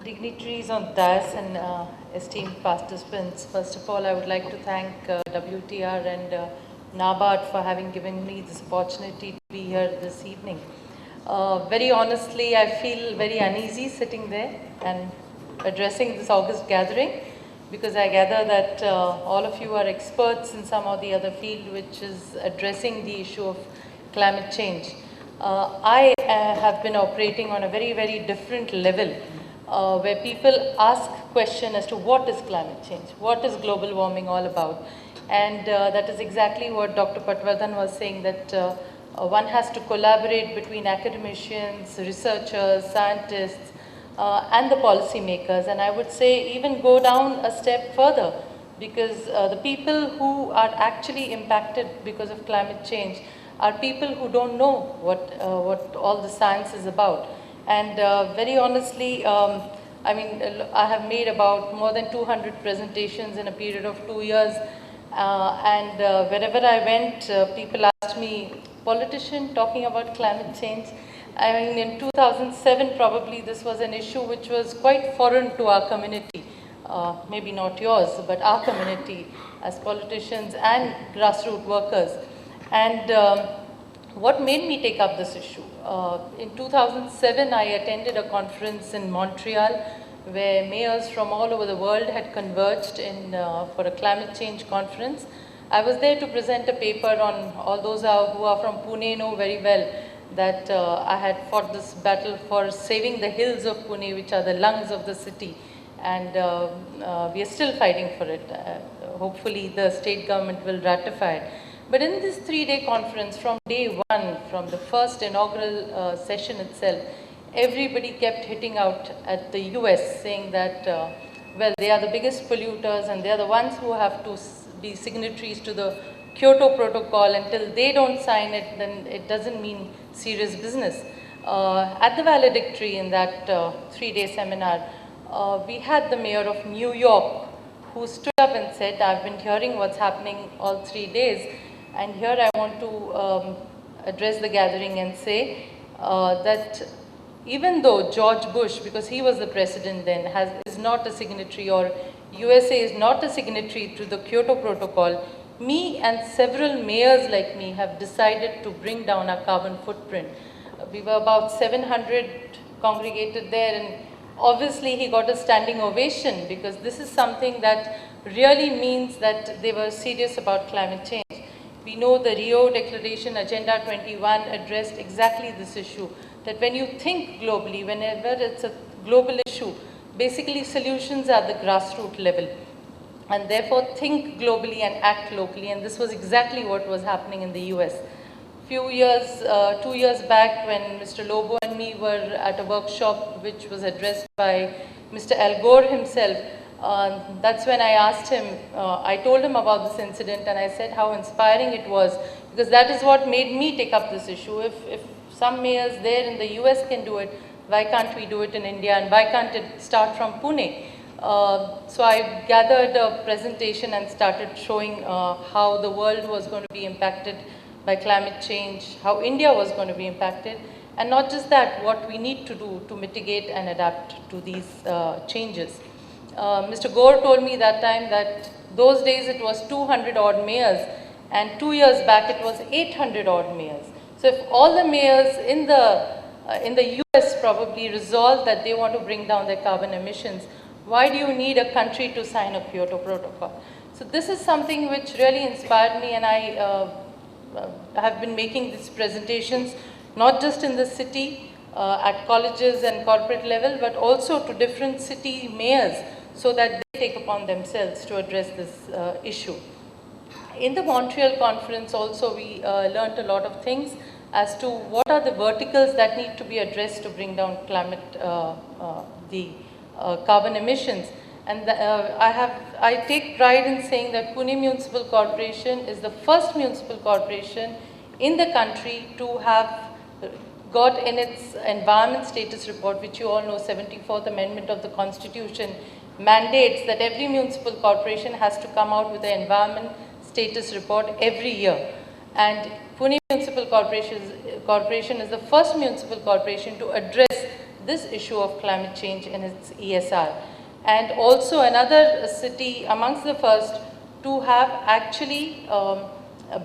dignitaries on dais and esteemed participants. First of all, I would like to thank WTR and NABARD for having given me this opportunity to be here this evening. Very honestly, I feel very uneasy sitting there and addressing this August gathering, because I gather that all of you are experts in some or the other field which is addressing the issue of climate change. I have been operating on a very, very different level, where people ask question as to what is climate change, what is global warming all about. And that is exactly what Dr. Patwardhan was saying, that one has to collaborate between academicians, researchers, scientists, and the policymakers. And I would say even go down a step further, because the people who are actually impacted because of climate change are people who don't know what all the science is about. And very honestly, I mean, I have made about more than 200 presentations in a period of 2 years. And wherever I went, people asked me, politician talking about climate change? I mean, in 2007, probably this was an issue which was quite foreign to our community. Maybe not yours, but our community as politicians and grassroots workers. And what made me take up this issue? In 2007, I attended a conference in Montreal where mayors from all over the world had converged for a climate change conference. I was there to present a paper on, all those who are from Pune know very well that I had fought this battle for saving the hills of Pune, which are the lungs of the city. And we are still fighting for it. Hopefully the state government will ratify it. But in this 3-day conference, from day one, from the first inaugural session itself, everybody kept hitting out at the US, saying that, well, they are the biggest polluters and they are the ones who have to be signatories to the Kyoto Protocol. Until they don't sign it, then it doesn't mean serious business. At the valedictory in that 3-day seminar, we had the mayor of New York who stood up and said, I've been hearing what's happening all 3 days, and here I want to address the gathering and say that even though George Bush, because he was the president then, is not a signatory, or USA is not a signatory to the Kyoto Protocol, me and several mayors like me have decided to bring down our carbon footprint. We were about 700 congregated there, and obviously he got a standing ovation, because this is something that really means that they were serious about climate change. We know the Rio Declaration Agenda 21 addressed exactly this issue, that when you think globally, whenever it's a global issue, basically solutions are at the grassroots level. And therefore think globally and act locally. And this was exactly what was happening in the US. 2 years back, when Mr. Lobo and me were at a workshop which was addressed by Mr. Al Gore himself, that's when I asked him, I told him about this incident, and I said how inspiring it was, because that is what made me take up this issue. If some mayors there in the US can do it, why can't we do it in India, and why can't it start from Pune? So I gathered a presentation and started showing how the world was going to be impacted by climate change, how India was going to be impacted, and not just that, what we need to do to mitigate and adapt to these changes. Mr. Gore told me that time that those days it was 200 odd mayors, and 2 years back it was 800 odd mayors. So if all the mayors in the US probably resolve that they want to bring down their carbon emissions, why do you need a country to sign a Kyoto Protocol? So this is something which really inspired me, and I have been making these presentations not just in the city, at colleges and corporate level, but also to different city mayors, so that they take upon themselves to address this issue. In the Montreal conference also, we learned a lot of things as to what are the verticals that need to be addressed to bring down carbon emissions. And I take pride in saying that Pune Municipal Corporation is the first municipal corporation in the country to have got in its environment status report, which you all know, 74th Amendment of the Constitution mandates that every municipal corporation has to come out with an environment status report every year. And Pune Municipal Corporation is the first municipal corporation to address this issue of climate change in its ESR. And also another city amongst the first to have actually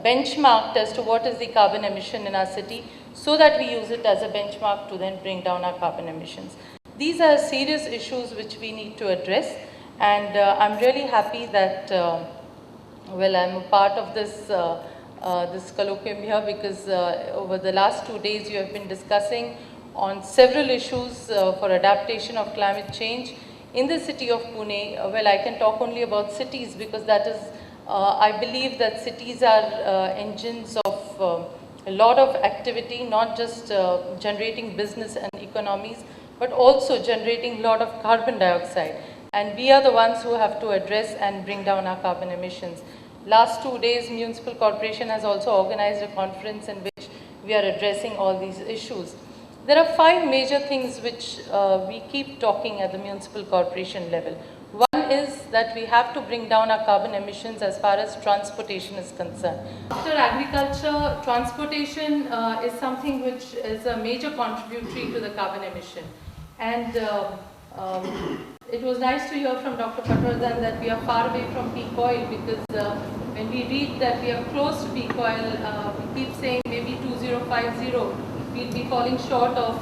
benchmarked as to what is the carbon emission in our city, so that we use it as a benchmark to then bring down our carbon emissions. These are serious issues which we need to address, and I'm really happy that, well, I'm a part of this this colloquium here, because over the last 2 days you have been discussing on several issues for adaptation of climate change in the city of Pune. Well, I can talk only about cities, because that is, I believe that cities are engines of a lot of activity, not just generating business and economies, but also generating a lot of carbon dioxide. And we are the ones who have to address and bring down our carbon emissions. Last 2 days, Municipal Corporation has also organized a conference in which we are addressing all these issues. There are 5 major things which we keep talking at the Municipal Corporation level. One is that we have to bring down our carbon emissions as far as transportation is concerned. After agriculture, transportation is something which is a major contributory to the carbon emission. And it was nice to hear from Dr. Patwardhan that we are far away from peak oil, because when we read that we are close to peak oil, we keep saying maybe 2050 we'll be falling short of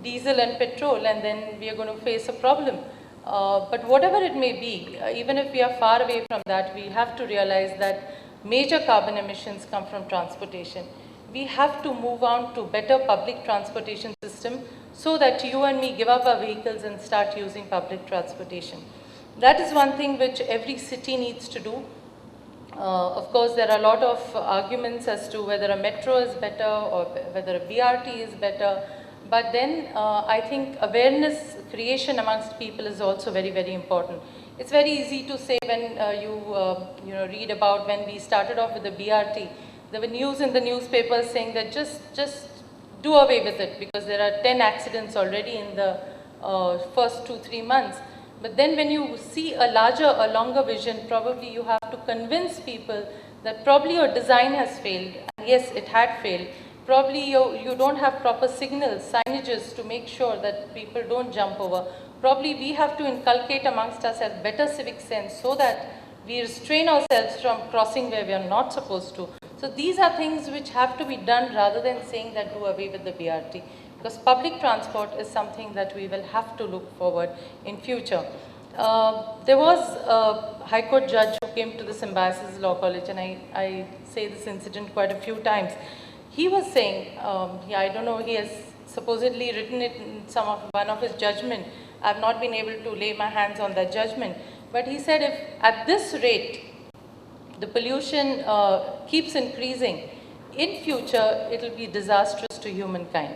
diesel and petrol, and then we are going to face a problem. But whatever it may be, even if we are far away from that, we have to realize that major carbon emissions come from transportation. We have to move on to better public transportation system, so that you and me give up our vehicles and start using public transportation. That is one thing which every city needs to do. Of course, there are a lot of arguments as to whether a metro is better or whether a BRT is better. But then I think awareness creation amongst people is also very, very important. It's very easy to say when you read about when we started off with the BRT, there were news in the newspapers saying that just do away with it, because there are 10 accidents already in the first 2-3 months. But then when you see a longer vision, probably you have to convince people that probably your design has failed. And yes, it had failed. Probably you don't have proper signals, signages to make sure that people don't jump over. Probably we have to inculcate amongst ourselves better civic sense, so that we restrain ourselves from crossing where we are not supposed to. So these are things which have to be done, rather than saying that do away with the BRT. Because public transport is something that we will have to look forward in future. There was a High Court judge who came to the Symbiosis Law College, and I say this incident quite a few times. He was saying, I don't know, he has supposedly written it in one of his judgment. I have not been able to lay my hands on that judgment. But he said, if at this rate the pollution keeps increasing, in future it will be disastrous to humankind.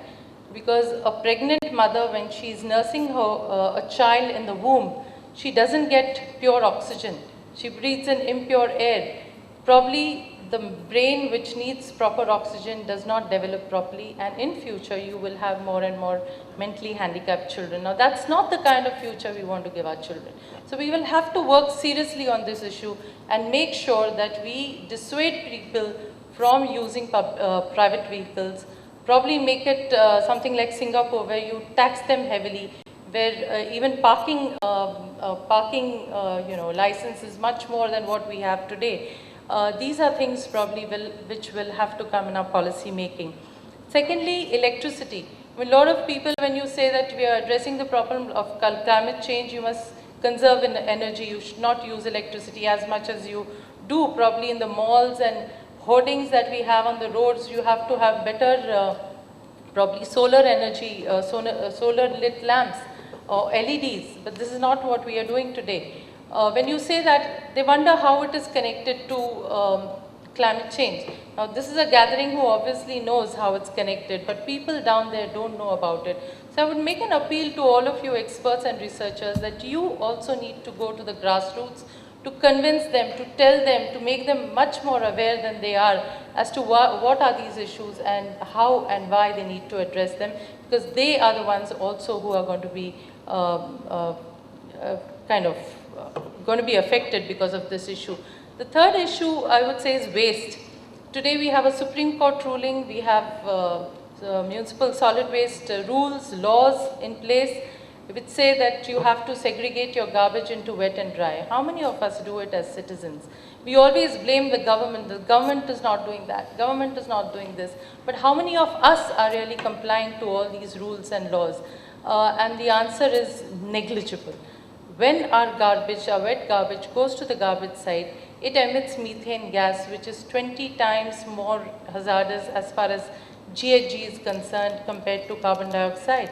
Because a pregnant mother, when she is nursing a child in the womb, she doesn't get pure oxygen. She breathes in impure air. Probably the brain, which needs proper oxygen, does not develop properly, and in future you will have more and more mentally handicapped children. Now that's not the kind of future we want to give our children. So we will have to work seriously on this issue and make sure that we dissuade people from using private vehicles. Probably make it something like Singapore, where you tax them heavily, where even parking license is much more than what we have today. These are things probably which will have to come in our policy making. Secondly, electricity. A lot of people, when you say that we are addressing the problem of climate change, you must conserve in energy. You should not use electricity as much as you do. Probably in the malls and hoardings that we have on the roads, you have to have better probably solar energy, solar lit lamps or LEDs, but this is not what we are doing today. When you say that, they wonder how it is connected to climate change. Now this is a gathering who obviously knows how it's connected, but people down there don't know about it. So I would make an appeal to all of you experts and researchers that you also need to go to the grassroots, to convince them, to tell them, to make them much more aware than they are as to what are these issues and how and why they need to address them, because they are the ones also who are going to be going to be affected because of this issue. The third issue I would say is waste. Today we have a Supreme Court ruling, we have municipal solid waste rules, laws in place which say that you have to segregate your garbage into wet and dry. How many of us do it as citizens? We always blame the government is not doing that, government is not doing this. But how many of us are really complying to all these rules and laws? And the answer is negligible. When our garbage, our wet garbage goes to the garbage site, it emits methane gas, which is 20 times more hazardous as far as GHG is concerned compared to carbon dioxide.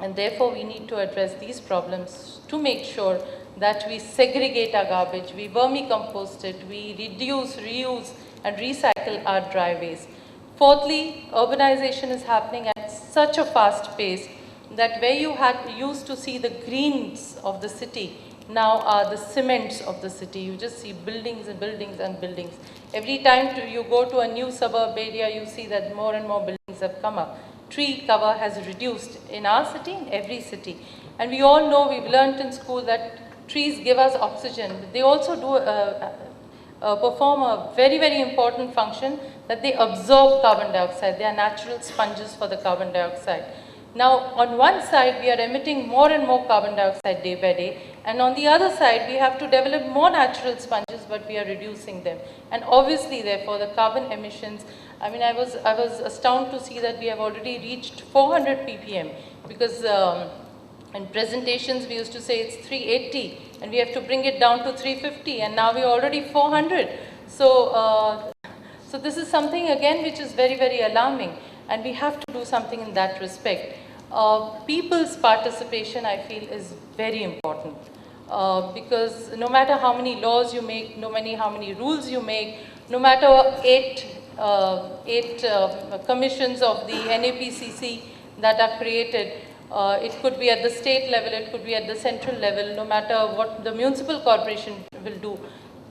And therefore, we need to address these problems to make sure that we segregate our garbage, we vermicompost it, we reduce, reuse, and recycle our dry waste. Fourthly, urbanization is happening at such a fast pace that where you used to see the greens of the city, now are the cements of the city. You just see buildings and buildings and buildings. Every time you go to a new suburb area, you see that more and more buildings have come up. Tree cover has reduced in our city, in every city. And we all know, we've learnt in school that trees give us oxygen. They also do perform a very, very important function, that they absorb carbon dioxide. They are natural sponges for the carbon dioxide. Now, on one side, we are emitting more and more carbon dioxide day by day, and on the other side, we have to develop more natural sponges, but we are reducing them. And obviously, therefore, the carbon emissions, I mean, I was astounded to see that we have already reached 400 ppm, because in presentations, we used to say it's 380, and we have to bring it down to 350, and now we're already 400. So this is something, again, which is very, very alarming, and we have to do something in that respect. People's participation, I feel, is very important, because no matter how many laws you make, no matter how many rules you make, no matter eight commissions of the NAPCC that are created, it could be at the state level, it could be at the central level, no matter what the municipal corporation will do,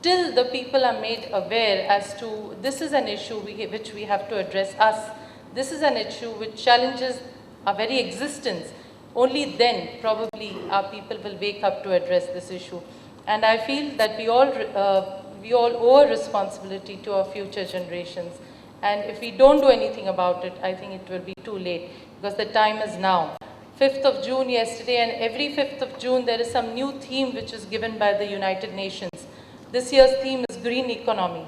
till the people are made aware as to this is an issue which we have to address us. This is an issue which challenges our very existence. Only then probably our people will wake up to address this issue. And I feel that we all owe a responsibility to our future generations. And if we don't do anything about it, I think it will be too late, because the time is now. 5th of June yesterday, and every 5th of June there is some new theme which is given by the United Nations. This year's theme is green economy.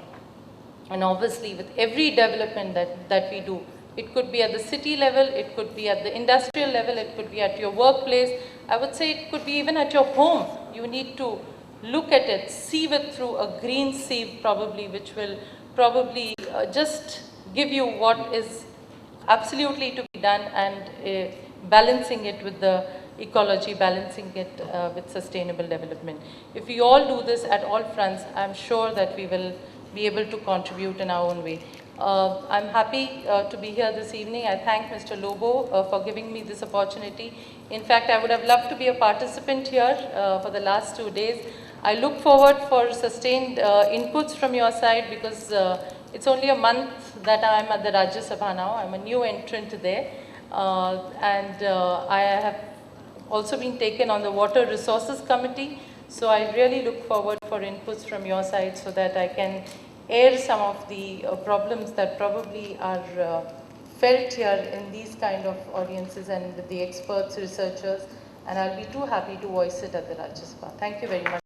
And obviously with every development that we do, it could be at the city level, it could be at the industrial level, it could be at your workplace. I would say it could be even at your home. You need to look at it, sieve it through a green sieve probably, which will probably just give you what is absolutely to be done, and balancing it with the ecology, balancing it with sustainable development. If we all do this at all fronts, I'm sure that we will be able to contribute in our own way. I'm happy to be here this evening. I thank Mr. Lobo for giving me this opportunity. In fact, I would have loved to be a participant here for the last 2 days. I look forward for sustained inputs from your side, because it's only a month that I'm at the Rajya Sabha now. I'm a new entrant there. I have also been taken on the Water Resources Committee. So I really look forward for inputs from your side, so that I can air some of the problems that probably are felt here in these kind of audiences and with the experts, researchers, and I'll be too happy to voice it at the Rajya Sabha. Thank you very much.